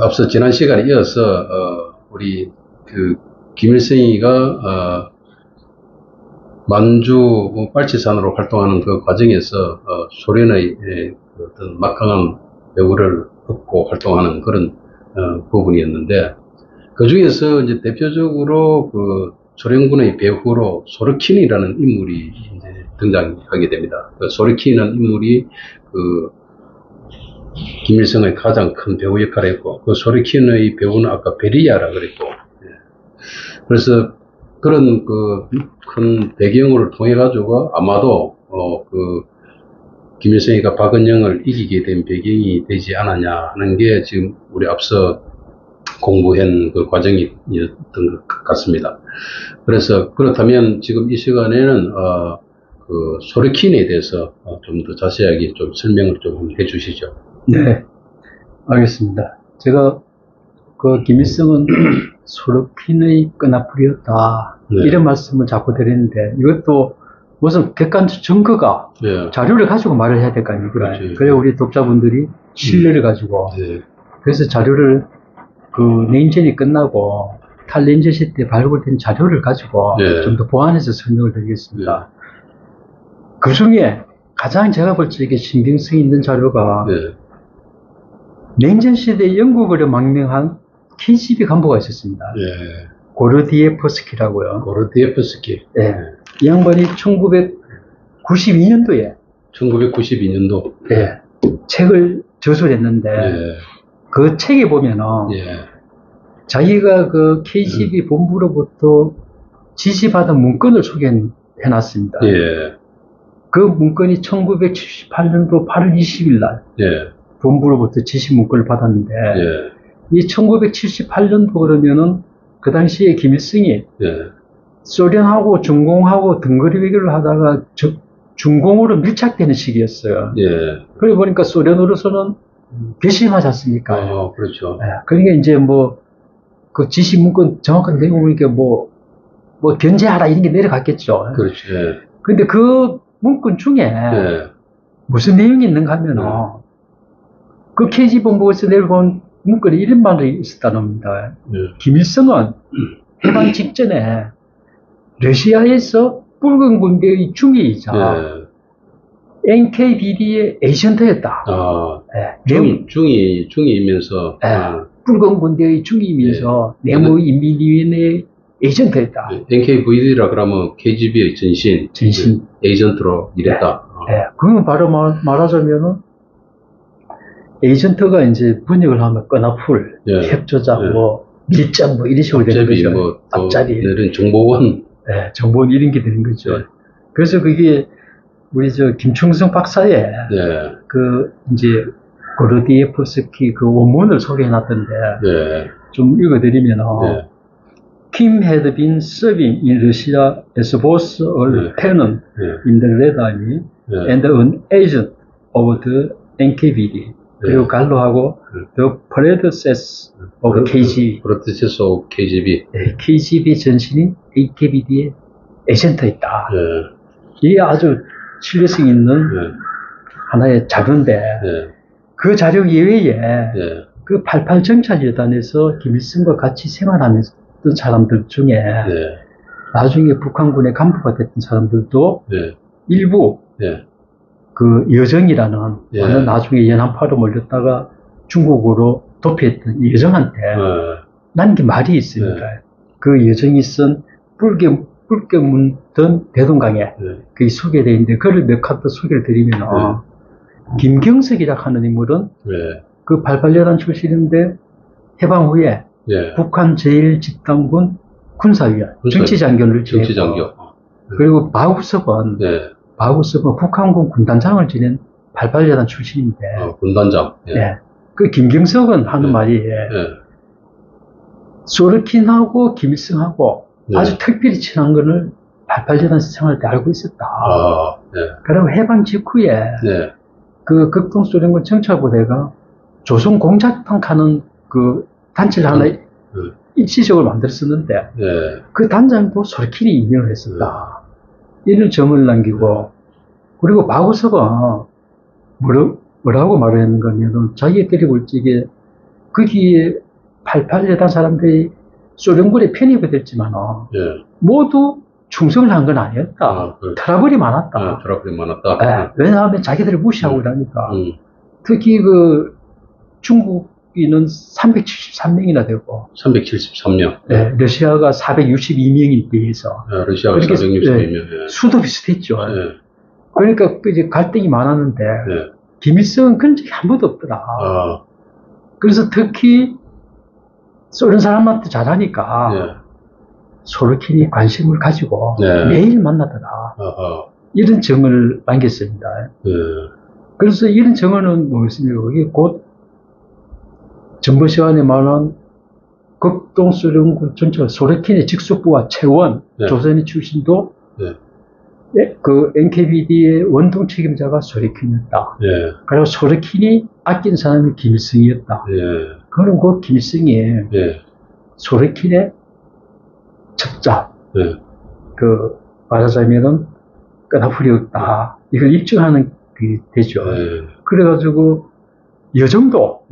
앞서 지난 시간에 이어서, 우리, 김일성이가, 만주 빨치산으로 활동하는 그 과정에서, 소련의 어떤 막강한 배후를 얻고 활동하는 그런, 부분이었는데, 그 중에서 이제 대표적으로 소련군의 배후로 소르킨이라는 인물이 이제 등장하게 됩니다. 소르킨이라는 인물이 김일성의 가장 큰 배후 역할을 했고, 소르킨의 배후는 아까 베리야라 그랬고, 그래서 그런 큰 배경을 통해 가지고 아마도 김일성이가 박은영을 이기게 된 배경이 되지 않았냐 하는 게 지금 우리 앞서 공부한 그 과정이었던 것 같습니다. 그래서 그렇다면 지금 이 시간에는 소르킨에 대해서 좀 더 자세하게 좀 설명을 좀 해주시죠. 네, 알겠습니다. 제가 김일성은 소르킨의 끈앞풀이었다, 네. 이런 말씀을 자꾸 드리는데, 이것도 무슨 객관적 증거가, 네. 자료를 가지고 말을 해야 될 거 아닙니까? 그렇죠. 그래야 우리 독자분들이 신뢰를 가지고, 네. 그래서 자료를 냉전이 끝나고 탈냉전 시대 발굴된 자료를 가지고 네. 좀 더 보완해서 설명을 드리겠습니다. 그 중에 가장 제가 볼 적에 신빙성이 있는 자료가, 냉전 시대 영국을 망명한 KGB 간부가 있었습니다. 네. 고르디에프스키라고요. 고르디에프스키. 네. 이 양반이 1992년도에 1992년도. 네. 책을 저술을 했는데, 그 책에 보면은 자기가 KGB 본부로부터 지시받은 문건을 소개해놨습니다. 그 문건이 1978년도 8월 20일 날 본부로부터 지시 문건을 받았는데, 이 1978년도 그러면은 그 당시에 김일성이 소련하고 중공하고 등거리 외교를 하다가 중공으로 밀착되는 시기였어요. 그러고 보니까 소련으로서는 괘씸하지 않습니까? 그렇죠. 그러니까 이제 그 지시 문건 정확한 내용 보니까 견제하라 이런 게 내려갔겠죠. 그렇죠. 근데 그 문건 중에 무슨 내용이 있는가 하면은, 그 KGB 본부에서 내려온 문건에 이런 말이 있었다는 겁니다. 김일성은 해방 직전에 러시아에서 붉은 군대의 중위이자 NKVD의 에이전트였다. 중위이면서 붉은 군대의 중위이면서 내무인민위원회의 에이전트였다. NKVD라 그러면 KGB의 전신 에이전트로 일했다. 그러면 바로 말하자면은 에이전트가 이제 번역을 하면 끈앞풀, 협조자, 밀접 이런 식으로 되는 거죠. 앞자리, 이런 정보원, 정보원 이런 게 되는 거죠. 그래서 그게 우리 김충성 박사의 이제 고르디에프스키 그 원문을 소개해놨던데 좀 읽어드리면, Kim had been serving in Russia as both a lieutenant in the Red Army and an agent of the NKVD. 그리고 갈로하고 the predecessor of KGB. predecessor of KGB. KGB 전신인 NKVD의 에이전트였다. 이게 아주 신뢰성 있는 하나의 자료인데, 그 자료 이외에 그 88 정찰여단에서 김일성과 같이 생활하면서 사람들 중에 나중에 북한군의 간부가 됐던 사람들도 일부 그 여정이라는 나중에 연한파로 몰렸다가 중국으로 도피했던 이 여정한테 남긴 말이 있습니다. 그 여정이 쓴 붉게 문던 대동강에 그게 소개되어 있는데, 그걸 몇 카드 소개를 드리면 김경석이라고 하는 인물은 그 88여단 출신인데 해방 후에 북한 제1집단군 군사위원, 정치장교를 지냈고, 그리고 마구섭은 북한군 군단장을 지낸 88여단 출신인데, 군단장. 그 김경석은 하는 말이 소르킨하고 김일성하고 아주 특별히 친한 거를 88여단 생활 때 알고 있었다. 그리고 해방 직후에 그 극동소련군 정찰부대가 조선공작당 하는 그 단체를 하나 일시적으로 만들었었는데, 그 단장도 소르킨이 임명을 했었다. 이런 점을 남기고, 그리고 마구서가 뭐라고 말을 했는가 하면, 자기들이 볼 적에 거기에 88여단 사람들이 소련군에 편입이 됐지만, 예. 모두 충성을 한 건 아니었다. 트러블이 많았다. 트러블이 많았다. 예, 왜냐하면 자기들을 무시하고 이러니까. 특히 그 중국인은 373명이나 되고. 373명. 예, 러시아가 462명에 비해서. 러시아가 462명. 예, 수도 비슷했죠. 그러니까 이제 갈등이 많았는데, 김일성은 그런 적이 한 번도 없더라. 그래서 특히 소련 사람한테 잘하니까 소르킨이 관심을 가지고 매일 만나더라. 이런 정을 남겼습니다. 그래서 이런 정언은 뭐였습니까? 그게 곧 정보 시간에 말한 극동 소련군 전체 소르킨의 직속부와 최원, 조선의 출신도 그 NKVD의 원동 책임자가 소르킨이었다. 그리고 소르킨이 아낀 사람이 김일성이었다. 그럼 그 김일성이 소르킨의 적자, 그 말하자면은 끈아풀이 없다. 이걸 입증하는 게 되죠. 그래가지고 여정도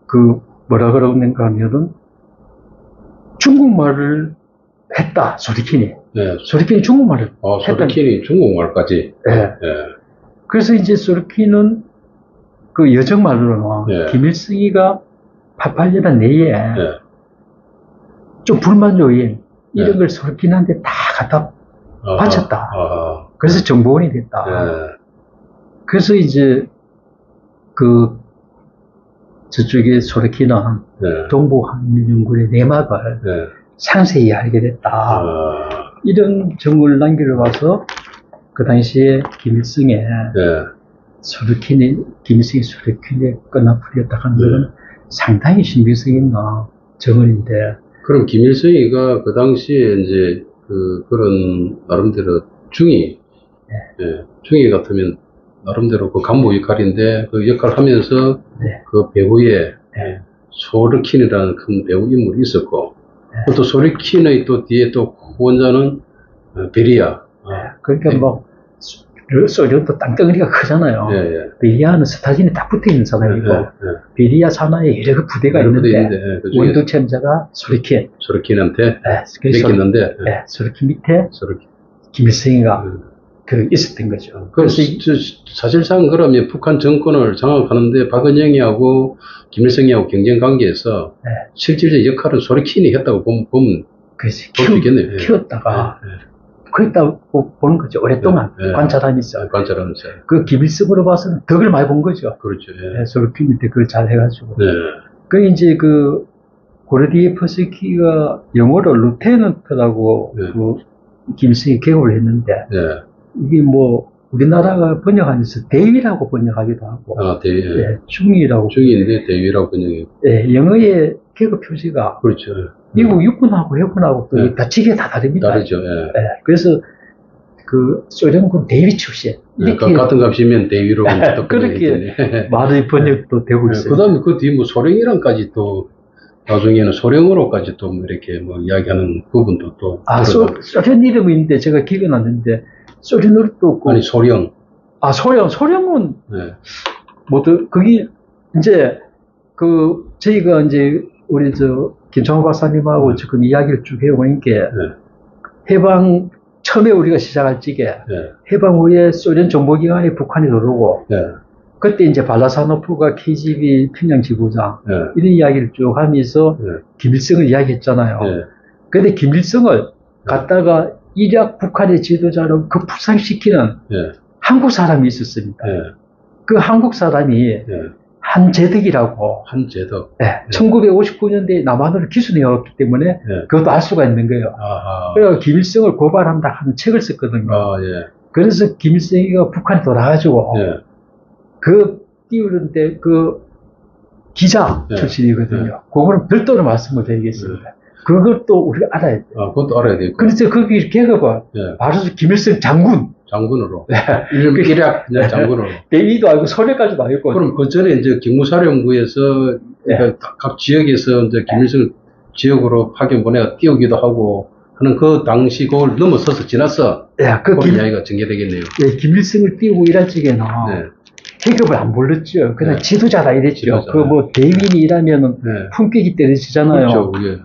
그 뭐라 그러는가 하면은 중국말을 했다. 소르킨이. 소르킨이 중국말을 소르킨이 중국말까지. 그래서 이제 소르킨은 그 여정말로는 김일성이가 88년 내에 좀 불만 요인 이런 걸 소르킨한테 다 갖다 바쳤다. 그래서 정보원이 됐다. 그래서 이제 그 저쪽에 소르킨은 동북한민연군의 내막을 상세히 알게 됐다. 이런 정보를 남겨와서 그 당시에 김일성의 김일성이 소르킨의 끈아풀이었다 하는 것은 상당히 신빙성 있는 정언인데. 그럼 김일성이가 그 당시에 이제 그런 나름대로 중위 같으면 나름대로 그 간부 역할인데 그 역할을 하면서 그 배후에 소르킨이라는 큰 배우 인물이 있었고 또 소르킨의 또 뒤에 또 후원자는 베리아. 그러니까 뭐 소련도 땅덩어리가 크잖아요. 베리아는 스타진에 딱 붙어 있는 사람이고 베리아 산하에 여러 그 부대가 있는데 원도 책임자가 소르킨한테 맡겼는데 소르킨 밑에 김일성이가 그 있었던 거죠. 그래서 사실상 그러면 북한 정권을 장악하는데 박은영이하고 김일성이하고 경쟁 관계에서 실질적 역할은 소르킨이 했다고 보면 볼 수 있겠네요. 키웠다가 그랬다 보는 거죠. 오랫동안 관찰하면서. 그 김일성으로 봐서는 덕을 많이 본 거죠. 그렇죠. 소르킨한테 그걸 잘 해가지고. 그 이제 그 고르디에프스키가 영어로 루테넌트라고 그 김일성이 개국을 했는데 이게 뭐 우리나라가 번역하면서 대위라고 번역하기도 하고. 중위라고. 중위인데 대위라고 번역해요. 영어의 계급 표시가. 그렇죠. 미국 육군하고 해군하고 또 다 지게 다 다릅니다. 다르죠. 그래서 그 소련군 대위 출신. 이렇게 같은 값이면 대위로 그렇게 말의 번역도 되고 있어요. 그다음에 그 뒤 뭐 소령이랑까지 또 나중에는 소령으로까지 또 이렇게 뭐 이야기하는 부분도 또. 소련 이름인데 제가 기억이 났는데 소련으로 또 아니 소령. 소령은 그게 이제 그 저희가 이제 우리 김창호 박사님하고 지금 이야기를 쭉 해오는 게 해방 처음에 우리가 시작할 적에 해방 후에 소련 정보기관이 북한에 들어오고 그때 이제 발라사노프가 KGB 평양 지부장 이런 이야기를 쭉 하면서 김일성을 이야기했잖아요. 근데 김일성을 갖다가 일약 북한의 지도자로 급부상시키는 한국 사람이 있었습니다. 그 한국 사람이 한재덕이라고. 한재덕. 1959년대에 남한으로 기수되었기 때문에 그것도 알 수가 있는 거예요. 그래서 김일성을 고발한다 하는 책을 썼거든요. 그래서 김일성이가 북한에 돌아가지고 그 띄우는데 그 기자 출신이거든요. 그거는 별도로 말씀을 드리겠습니다. 그것도 우리가 알아야 돼요. 그것도 알아야 돼요. 그래서 거기 계급은 바로 김일성 장군으로. 일약 장군으로. 대위도 알고 소령까지도 알고. 그럼 그 전에 이제 경무사령부에서 그러니까 각 지역에서 이제 김일성을 지역으로 파견 보내가 띄우기도 하고 하는 그 당시 그걸 넘어서서 지났어. 그 이야기가 전개되겠네요. 김일성을 띄우고 일할 적에는 계급을 안 불렀죠. 그냥 네. 지도자다 이랬죠. 지도자. 그 뭐 대위인이라면 네. 품격이 떨어지잖아요. 그렇죠, 그게.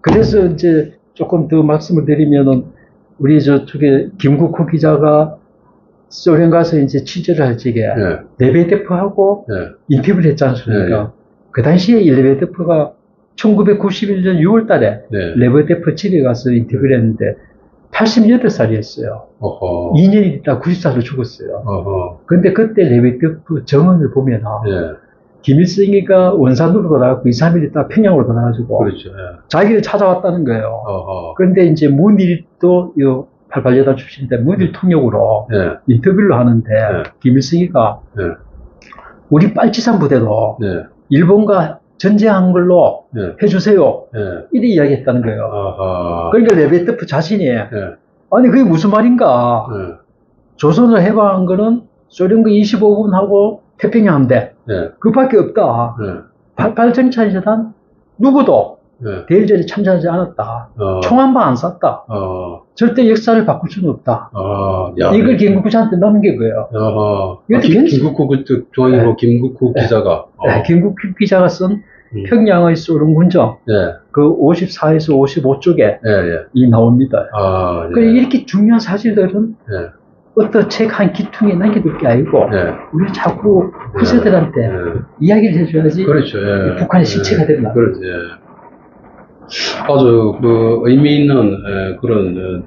그래서 이제 조금 더 말씀을 드리면은 우리 저쪽에 김국호 기자가 소련 가서 이제 취재를 할 적에 네. 레베데프하고 네. 인터뷰를 했지 않습니까? 네. 그 당시에 이 레베데프가 1991년 6월 달에 네. 레베데프 집에 가서 인터뷰를 했는데 88살이었어요. 어허. 2년이 있다 90살로 죽었어요. 어허. 근데 그때 레베데프 정언을 보면 네. 김일성이가 원산으로 돌아가고 2, 3일 있다 평양으로 돌아가지고 그렇죠. 예. 자기를 찾아왔다는 거예요. 어허. 그런데 이제 문일도 요 88여단 출신인데 문일 통역으로 네. 인터뷰를 하는데 네. 김일성이가 네. 우리 빨치산 부대도 네. 일본과 전쟁한 걸로 네. 해주세요. 네. 이렇게 이야기했다는 거예요. 아하. 그러니까 레베데프 자신이 네. 아니 그게 무슨 말인가. 네. 조선을 해방한 거는 소련과 25군하고 태평양 함대 네. 그밖에 없다. 네. 88정찰재단 누구도 네. 대일전에 참전하지 않았다. 어. 총 한 방 안 쐈다. 절대 역사를 바꿀 수는 없다. 야. 이걸 김국기자한테 넘긴 거예요. 어허. 이것도 김국호 그쪽 중앙일보 네. 김국호 기자가. 네, 김국기 기자가 쓴 평양의 소련 군정 네. 그 54에서 55쪽에 예, 예. 이 나옵니다. 아, 예. 그래 이렇게 중요한 사실들은 예. 어떤 책 한 기퉁에 남겨둘 게 아니고 예. 우리가 자꾸 후세들한테 예. 이야기를 해줘야지 그렇죠. 예. 북한의 실체가 되는 거예요. 그렇죠. 예. 아주 그 의미 있는 그런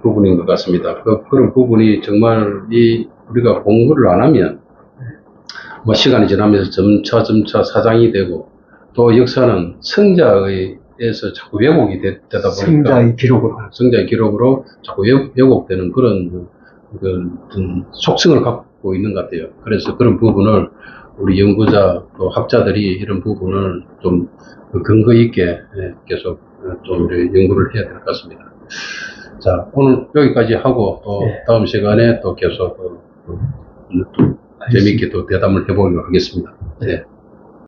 부분인 것 같습니다. 그런 부분이 정말 우리가 공부를 안 하면 뭐 시간이 지나면서 점차 사장이 되고 또 역사는 성자에서 자꾸 왜곡이 되다 보니까 성자의 기록으로 자꾸 왜곡되는 그런 속성을 갖고 있는 것 같아요. 그래서 그런 부분을 우리 연구자 또 학자들이 이런 부분을 좀 근거 있게 계속 좀 연구를 해야 될 것 같습니다. 자, 오늘 여기까지 하고 또 다음 시간에 또 계속 재미있게 또 대담을 해보도록 하겠습니다. 네.